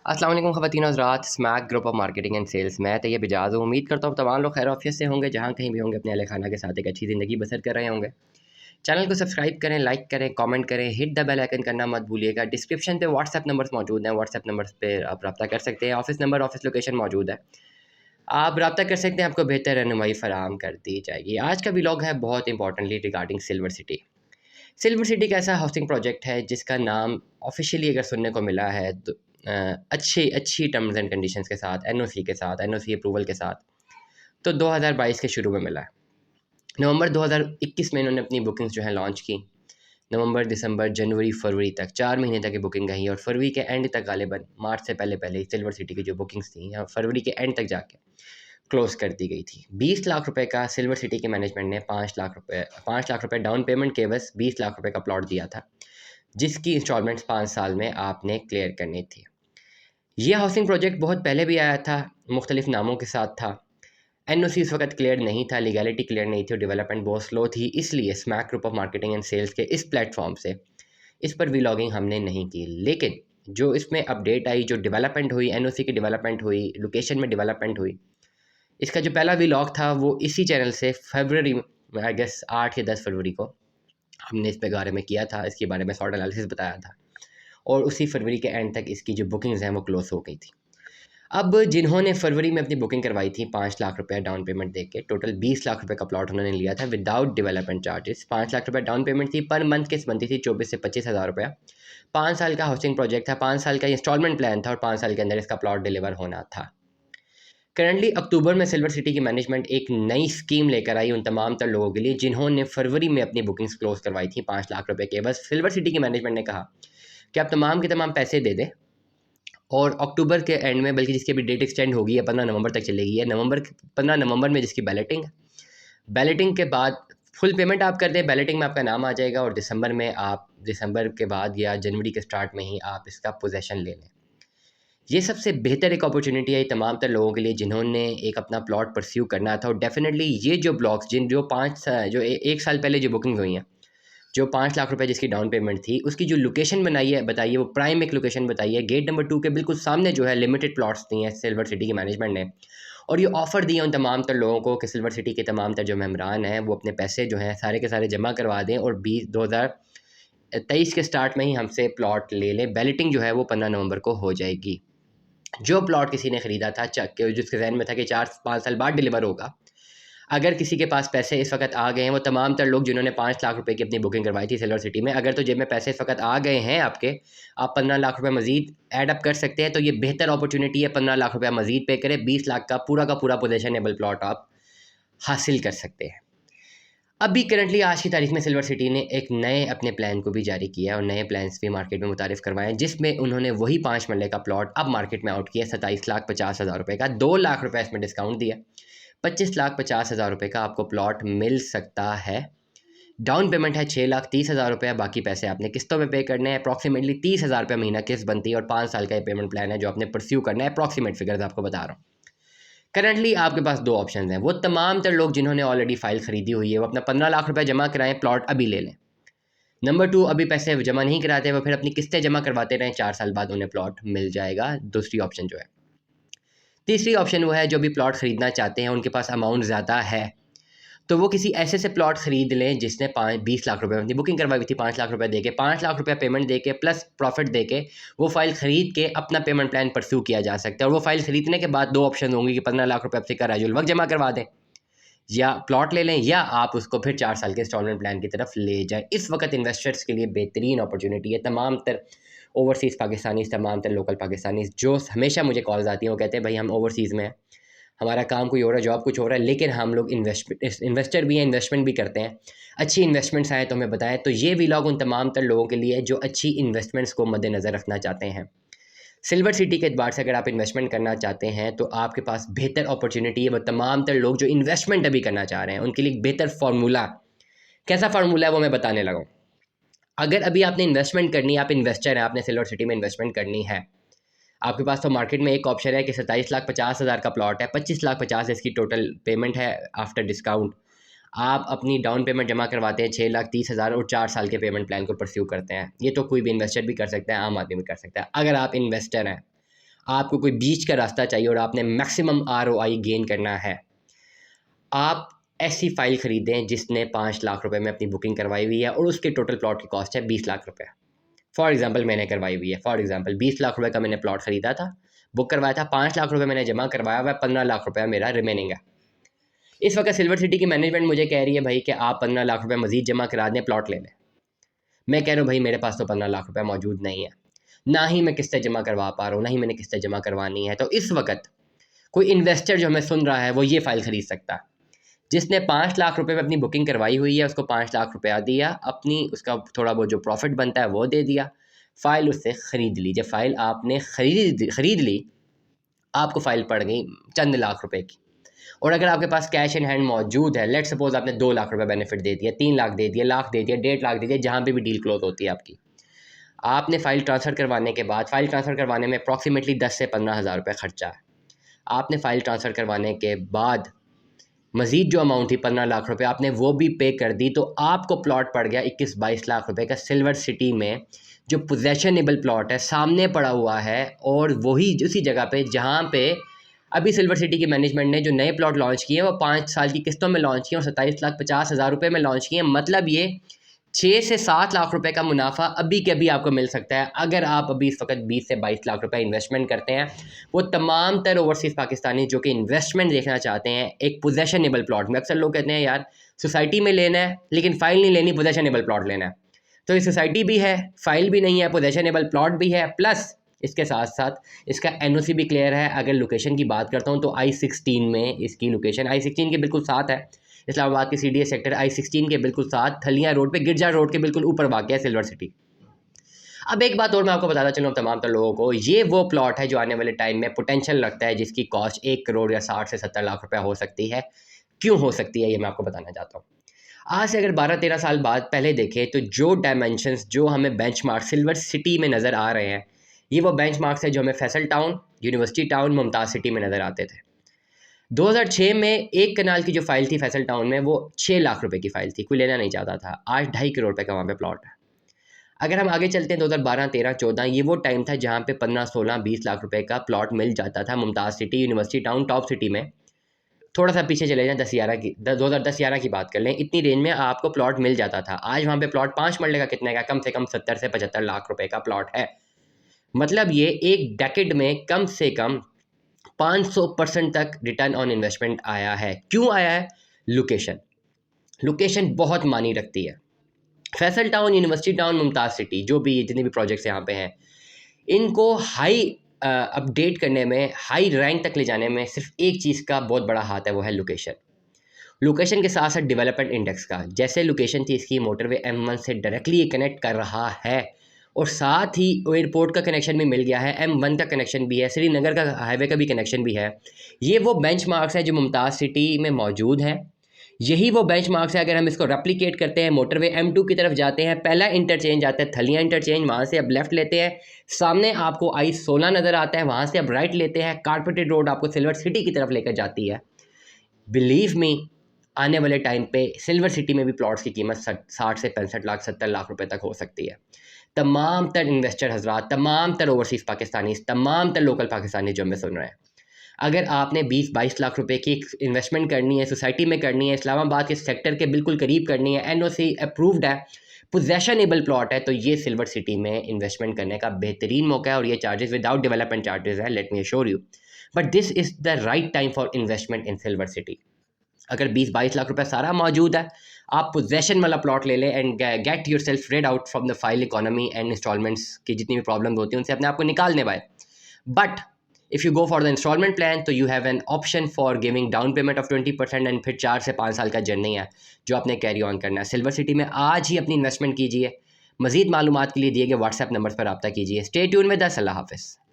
अस्सलाम वालेकुम ख़वातीन हज़रात, Smack group of marketing and sales में तैयब इजाज़ हूँ। उम्मीद करता हूँ तमाम लोग खैर ऑफियत से होंगे, जहाँ कहीं भी होंगे अपने अहल खाना के साथ एक अच्छी ज़िंदगी बसर कर रहे होंगे। चैनल को सब्सक्राइब करें, लाइक करें, कमेंट करें, हिट द बेल आइकन करना मत भूलिएगा। डिस्क्रिप्शन पे व्हाट्सएप नंबर्स मौजूद हैं, व्हाट्सएप नंबर्स पे आप रब्ता कर सकते हैं। ऑफिस नंबर, ऑफिस लोकेशन मौजूद है, आप रब्ता कर सकते हैं, आपको बेहतर रहनुमाई फराहम कर दी जाएगी। आज का व्लॉग है बहुत importantly regarding silver city. Silver city का ऐसा हाउसिंग प्रोजेक्ट है जिसका नाम ऑफिशियली अगर सुनने को मिला है तो अच्छी अच्छी टर्म्स एंड कंडीशंस के साथ, एनओसी के साथ, एनओसी अप्रूवल के साथ, तो 2022 के शुरू में मिला है। नवंबर 2021 में इन्होंने अपनी बुकिंग्स जो है लॉन्च की। नवंबर, दिसंबर, जनवरी, फरवरी तक 4 महीने तक की बुकिंग रही और फरवरी के एंड तक गालिबन मार्च से पहले पहले ही सिल्वर सिटी की जो बुकिंग्स थी या फरवरी के एंड तक जाके क्लोज़ कर दी गई थी। 20 लाख रुपए का सिल्वर सिटी के मैनेजमेंट ने 5 लाख रुपए डाउन पेमेंट के बस 20 लाख रुपए का प्लॉट दिया था, जिसकी इंस्टॉलमेंट्स 5 साल में आपने क्लियर करनी थी। ये हाउसिंग प्रोजेक्ट बहुत पहले भी आया था, मुख्तलिफ नामों के साथ था। एनओसी इस वक्त क्लियर नहीं था, लीगैलिटी क्लियर नहीं थी और डेवलपमेंट बहुत स्लो थी, इसलिए smack group of marketing and sales के इस प्लेटफॉर्म से इस पर व्लॉगिंग हमने नहीं की। लेकिन जो इसमें अपडेट आई, जो डेवलपमेंट हुई, एनओसी की डेवलपमेंट हुई, लोकेशन में डेवलपमेंट हुई, इसका जो पहला व्लॉग था वो इसी चैनल से फरवरी आई गेस 8 या 10 फरवरी को हमने इस पे बारे में किया था, इसके बारे में शॉर्ट एनालिसिस बताया था और उसी फरवरी के एंड तक इसकी जो बुकिंग्स हैं वो क्लोज हो गई थी। अब जिन्होंने फरवरी में अपनी बुकिंग करवाई थी 5 लाख रुपए डाउन पेमेंट दे के, टोटल 20 लाख रुपए का प्लॉट उन्होंने लिया था विदाउट डेवलपमेंट चार्जेस। 5 लाख रुपए डाउन पेमेंट थी, पर मंथ किस्त बनती थी 24 से 25 हज़ार रुपया। 5 साल का हाउसिंग प्रोजेक्ट था, 5 साल का इंस्टॉलमेंट प्लान था और 5 साल के अंदर इसका प्लॉट डिलीवर होना था। करंटली अक्टूबर में सिल्वर सिटी की मैनेजमेंट एक नई स्कीम लेकर आई उन तमाम तर लोगों के लिए जिन्होंने फरवरी में अपनी बुकिंग्स क्लोज करवाई थी 5 लाख रुपए के बस। सिल्वर सिटी की मैनेजमेंट ने कहा कि आप तमाम के तमाम पैसे दे दें और अक्टूबर के एंड में, बल्कि जिसकी अभी डेट एक्सटेंड होगी है 15 नवंबर तक चलेगी है, 15 नवंबर में जिसकी बैलेटिंग के बाद फुल पेमेंट आप कर दें, बैलेटिंग में आपका नाम आ जाएगा और दिसंबर के बाद या जनवरी के स्टार्ट में ही आप इसका पोजेसन ले लें। ये सबसे बेहतर एक अपॉर्चुनिटी है तमाम तर लोगों के लिए जिन्होंने एक अपना प्लॉट परस्यू करना था। और डेफिनेटली ये जो ब्लॉक्स जो 1 साल पहले जो बुकिंग हुई हैं, जो 5 लाख रुपए जिसकी डाउन पेमेंट थी, उसकी जो लोकेशन बताइए वो प्राइम एक लोकेशन बताइए। गेट नंबर 2 के बिल्कुल सामने जो है लिमिटेड प्लॉट्स दी हैं सिल्वर सिटी की मैनेजमेंट ने और ये ऑफ़र दिया उन तमाम तर लोगों को कि सिल्वर सिटी के तमाम तर जो मेम्बरान हैं वो अपने पैसे जो हैं सारे के सारे जमा करवा दें और 2023 के स्टार्ट में ही हमसे प्लॉट ले लें। बैलेटिंग जो है वो 15 नवंबर को हो जाएगी। जो प्लॉट किसी ने ख़रीदा था जिसके जहन में था कि 4-5 साल बाद डिलीवर होगा, अगर किसी के पास पैसे इस वक्त आ गए हैं, वो तमाम तर लोग जिन्होंने 5 लाख रुपए की अपनी बुकिंग करवाई थी सिल्वर सिटी में, अगर तो जेब में पैसे इस वक्त आ गए हैं आपके, आप 15 लाख रुपए मज़ीद ऐड अप कर सकते हैं। तो ये बेहतर अपॉर्चुनिटी है, 15 लाख रुपया मज़ीद पे करें, 20 लाख का पूरा पोजेशनेबल प्लॉट आप हासिल कर सकते हैं। अभी करंटली आज की तारीख में सिल्वर सिटी ने एक नए अपने प्लान को भी जारी किया और नए प्लान्स भी मार्केट में मुतारिफ़ करवाए हैं, जिसमें उन्होंने वही 5 मरले का प्लॉट अब मार्केट में आउट किया 27,50,000 रुपये का। 2 लाख रुपये इसमें डिस्काउंट दिया, 25,50,000 रुपये का आपको प्लॉट मिल सकता है। डाउन पेमेंट है 6,30,000 रुपये, बाकी पैसे आपने किस्तों में पे करने हैं। अप्रॉक्सीमेटली 30,000 रुपये महीना किस्त बनती है और 5 साल का ये पेमेंट प्लान है जो आपने परस्यू करना है। अप्रॉक्सीमेट फिगर्स आपको बता रहा हूँ। करंटली आपके पास 2 ऑप्शंस हैं। वो तमाम तर लोग जिन्होंने ऑलरेडी फ़ाइल ख़रीदी हुई है वो अपना 15 लाख रुपए जमा कराएँ, प्लॉट अभी ले लें। नंबर 2, अभी पैसे जमा नहीं कराते वो फिर अपनी किस्तें जमा करवाते रहें, 4 साल बाद उन्हें प्लॉट मिल जाएगा। दूसरी ऑप्शन जो है। तीसरी ऑप्शन वो है जो भी प्लॉट ख़रीदना चाहते हैं, उनके पास अमाउंट ज़्यादा है, तो वो किसी ऐसे से प्लॉट ख़रीद लें जिसने 20 लाख रुपए अपनी बुकिंग करवाई हुई थी। 5 लाख रुपए दे के, 5 लाख रुपया पेमेंट दे के प्लस प्रॉफिट दे के वो फ़ाइल ख़रीद के अपना पेमेंट प्लान परस्यू किया जा सकता है। और वो फ़ाइल ख़रीदने के बाद 2 ऑप्शन होंगे कि 15 लाख रुपये आपसे कराजुल वक्त जमा करवा दें या प्लॉट ले लें, या आप उसको फिर 4 साल के इंस्टॉलमेंट प्लान की तरफ ले जाएँ। इस वक्त इन्वेस्टर्स के लिए बेहतरीन अपॉर्चुनिटी है। तमाम तर ओवरसीज़ पाकिस्तानीज़, तमाम तर लोकल पाकिस्तानीज़ जो हमेशा मुझे कॉल्स आती हैं, वो कहते हैं भाई हम ओवरसीज़ में हैं, हमारा काम कोई और है, जॉब कुछ हो रहा है, लेकिन हम लोग इन्वेस्टर भी हैं, इन्वेस्टमेंट भी करते हैं। अच्छी इन्वेस्टमेंट्स आएँ तो हमें बताएँ। तो ये व्लॉग उन तमाम तर लोगों के लिए है जो अच्छी इन्वेस्टमेंट्स को मद्देनज़र रखना चाहते हैं। सिल्वर सिटी के एतबार से अगर आप इन्वेस्टमेंट करना चाहते हैं तो आपके पास बेहतर अपॉर्चुनिटी है। वो तमाम तर लोग जो इन्वेस्टमेंट अभी करना चाह रहे हैं उनके लिए एक बेहतर फार्मूला, कैसा फार्मूला है वो मैं बताने लगा हूँ। अगर अभी आपने इन्वेस्टमेंट करनी है, आप इन्वेस्टर हैं, आपने सिल्वर सिटी में इन्वेस्टमेंट करनी है, आपके पास तो मार्केट में एक ऑप्शन है कि 27,50,000 का प्लॉट है, 25,50,000 इसकी टोटल पेमेंट है आफ्टर डिस्काउंट। आप अपनी डाउन पेमेंट जमा करवाते हैं 6,30,000 और 4 साल के पेमेंट प्लान को परस्यू करते हैं। ये तो कोई भी इन्वेस्टर भी कर सकता है, आम आदमी भी कर सकता है। अगर आप इन्वेस्टर हैं, आपको कोई बीच का रास्ता चाहिए और आपने मैक्सिमम ROI गेन करना है, आप ऐसी फ़ाइल ख़रीदें जिसने 5 लाख रुपए में अपनी बुकिंग करवाई हुई है और उसके टोटल प्लॉट की कॉस्ट है 20 लाख रुपए। फॉर एग्जांपल मैंने करवाई हुई है, फॉर एग्जांपल 20 लाख रुपए का मैंने प्लॉट ख़रीदा था, बुक करवाया था, 5 लाख रुपए मैंने जमा करवाया हुआ है, 15 लाख रुपया मेरा रिमेनिंग है। इस वक्त सिल्वर सिटी की मैनेजमेंट मुझे कह रही है भाई कि आप 15 लाख रुपये मज़ीद जमा करा दें, प्लॉट ले लें। मैं कह रहा हूँ भाई मेरे पास तो 15 लाख रुपये मौजूद नहीं है, ना ही मैं किस्तें जमा करवा पा रहा हूँ, ना ही मैंने किस्तें जमा करवानी है। तो इस वक्त कोई इन्वेस्टर जो हमें सुन रहा है वो ये फ़ाइल ख़रीद सकता है, जिसने 5 लाख रुपए में अपनी बुकिंग करवाई हुई है, उसको 5 लाख रुपया दिया, अपनी उसका थोड़ा बहुत जो प्रॉफिट बनता है वो दे दिया, फ़ाइल उससे ख़रीद ली। जब फ़ाइल आपने ख़रीद ली, आपको फ़ाइल पड़ गई चंद लाख रुपए की। और अगर आपके पास कैश इन हैंड मौजूद है, लेट्स सपोज आपने 2 लाख रुपए बेनिफिट दे दिया, 3 लाख दे दिया, लाख दे दिया, 1.5 लाख दे दिया, जहाँ पे भी डील क्लोज होती है आपकी, आपने फ़ाइल ट्रांसफ़र करवाने के बाद, फ़ाइल ट्रांसफ़र करवाने में अप्रॉक्सीमेटली 10 से 15 हज़ार रुपये खर्चा है। आपने फ़ाइल ट्रांसफ़र करवाने के बाद मज़ीद जो अमाउंट थी 15 लाख रुपए, आपने वो भी पे कर दी, तो आपको प्लॉट पड़ गया 21-22 लाख रुपए का सिल्वर सिटी में, जो पोजेशनेबल प्लॉट है, सामने पड़ा हुआ है, और वही उसी जगह पे जहाँ पे अभी सिल्वर सिटी की मैनेजमेंट ने जो नए प्लॉट लॉन्च किए हैं वो 5 साल की किस्तों में लॉन्च किए और 27,50,000 रुपये में लॉन्च किए हैं। मतलब ये 6 से 7 लाख रुपए का मुनाफा अभी के अभी आपको मिल सकता है अगर आप अभी इस वक्त 20 से 22 लाख रुपए इन्वेस्टमेंट करते हैं। वो तमाम तर ओवरसीज़ पाकिस्तानी जो कि इन्वेस्टमेंट देखना चाहते हैं एक पोजेशनेबल प्लॉट में, अक्सर लोग कहते हैं यार सोसाइटी में लेना है लेकिन फ़ाइल नहीं लेनी, पोजेशनेबल प्लॉट लेना है। तो ये सोसाइटी भी है, फ़ाइल भी नहीं है, पोजेशनेबल प्लॉट भी है, प्लस इसके साथ साथ इसका NOC भी क्लियर है। अगर लोकेशन की बात करता हूँ तो I-16 में इसकी लोकेशन, I-16 के बिल्कुल साथ है, इस्लामाबाद के CDA सेक्टर I-16 के बिल्कुल साथ, थलियाँ रोड पे, गिरजा रोड के बिल्कुल ऊपर वाक़या है सिल्वर सिटी। अब एक बात और मैं आपको बताता चलूँ तमाम तर लोगों को, ये वो प्लॉट है जो आने वाले टाइम में पोटेंशियल लगता है जिसकी कॉस्ट 1 करोड़ या 60 से 70 लाख रुपया हो सकती है। क्यों हो सकती है ये मैं आपको बताना चाहता हूँ। आज से अगर 12-13 साल बाद पहले देखें तो जो डायमेंशंस, जो हमें बेंचमार्क सिल्वर सिटी में नज़र आ रहे हैं, ये वो बेंचमार्क्स है जो हमें Faisal town, university town, Mumtaz city में नज़र आते थे। 2006 में 1 कनाल की जो फ़ाइल थी फैसल टाउन में वो 6 लाख रुपए की फ़ाइल थी, कोई लेना नहीं चाहता था। आज 2.5 करोड़ रुपए का वहाँ पे प्लॉट है। अगर हम आगे चलते हैं 2012, 13, 14, ये वो टाइम था जहाँ पे 15, 16, 20 लाख रुपए का प्लॉट मिल जाता था Mumtaz city, university town, top city में। थोड़ा सा पीछे चले जाएँ 10-11 की 2010-11 की बात कर लें, इतनी रेंज में आपको प्लॉट मिल जाता था। आज वहाँ पे प्लॉट 5 मरले का कितने का, कम से कम 70 से 75 लाख रुपए का प्लॉट है। मतलब ये एक डेकेड में कम से कम 500% तक रिटर्न ऑन इन्वेस्टमेंट आया है। क्यों आया है? लोकेशन, लोकेशन बहुत मानी रखती है। Faisal town, university town, Mumtaz city, जो भी जितने भी प्रोजेक्ट्स यहाँ पे हैं, इनको हाई अपडेट करने में, हाई रैंक तक ले जाने में सिर्फ एक चीज़ का बहुत बड़ा हाथ है, वो है लोकेशन। लोकेशन के साथ साथ डेवलपमेंट इंडेक्स का, जैसे लोकेशन थी इसकी मोटरवे M1 से डायरेक्टली ये कनेक्ट कर रहा है और साथ ही एयरपोर्ट का कनेक्शन भी मिल गया है, M1 का कनेक्शन भी है, श्रीनगर का हाईवे का भी कनेक्शन भी है। ये वो बेंचमार्क्स हैं जो मुमताज़ सिटी में मौजूद हैं। यही वो बेंचमार्क्स है, अगर हम इसको रेप्लिकेट करते हैं, मोटरवे M2 की तरफ जाते हैं, पहला इंटरचेंज आता है थलियाँ इंटरचेंज, वहाँ से अब लेफ़्ट लेते हैं, सामने आपको I-16 नज़र आता है, वहाँ से अब राइट लेते हैं, कारपेटेड रोड आपको सिल्वर सिटी की तरफ लेकर जाती है। बिलीव मी, आने वाले टाइम पे सिल्वर सिटी में भी प्लॉट्स की कीमत 60 से 65 लाख, 70 लाख रुपए तक हो सकती है। तमाम तर इन्वेस्टर हज़रात, तमाम तर ओवरसीज़ पाकिस्तानी, तमाम तर लोकल पाकिस्तानी जो हमें सुन रहे हैं, अगर आपने 20-22 लाख रुपए की इन्वेस्टमेंट करनी है, सोसाइटी में करनी है, इस्लामाबाद के सेक्टर के बिल्कुल करीब करनी है, NOC अप्रूव्ड है, पोजेशनेबल प्लॉट है, तो ये सिल्वर सिटी में इन्वेस्टमेंट करने का बेहतरीन मौका है। और ये चार्जेस विदाउट डेवलपमेंट चार्जेस है, let me assure you. But this is the right time for investment in silver city. अगर 20-22 लाख रुपए सारा मौजूद है, आप पोजेशन वाला प्लॉट ले लें and get yourself rid out from the file economy and installments की जितनी भी प्रॉब्लम होती हैं उनसे अपने आप को निकालने पाए। But if you go for the instalment plan तो you have an option for giving down payment of 20% and फिर 4 से 5 साल का जर्नी है जो आपने कैरी ऑन करना है। सिल्वर सिटी में आज ही अपनी इन्वेस्टमेंट कीजिए। मज़ीद मालूमात के लिए दिए गए व्हाट्सएप नंबर पर रब्ता कीजिए। Stay tune with us. अल्लाह हाफ़िज़।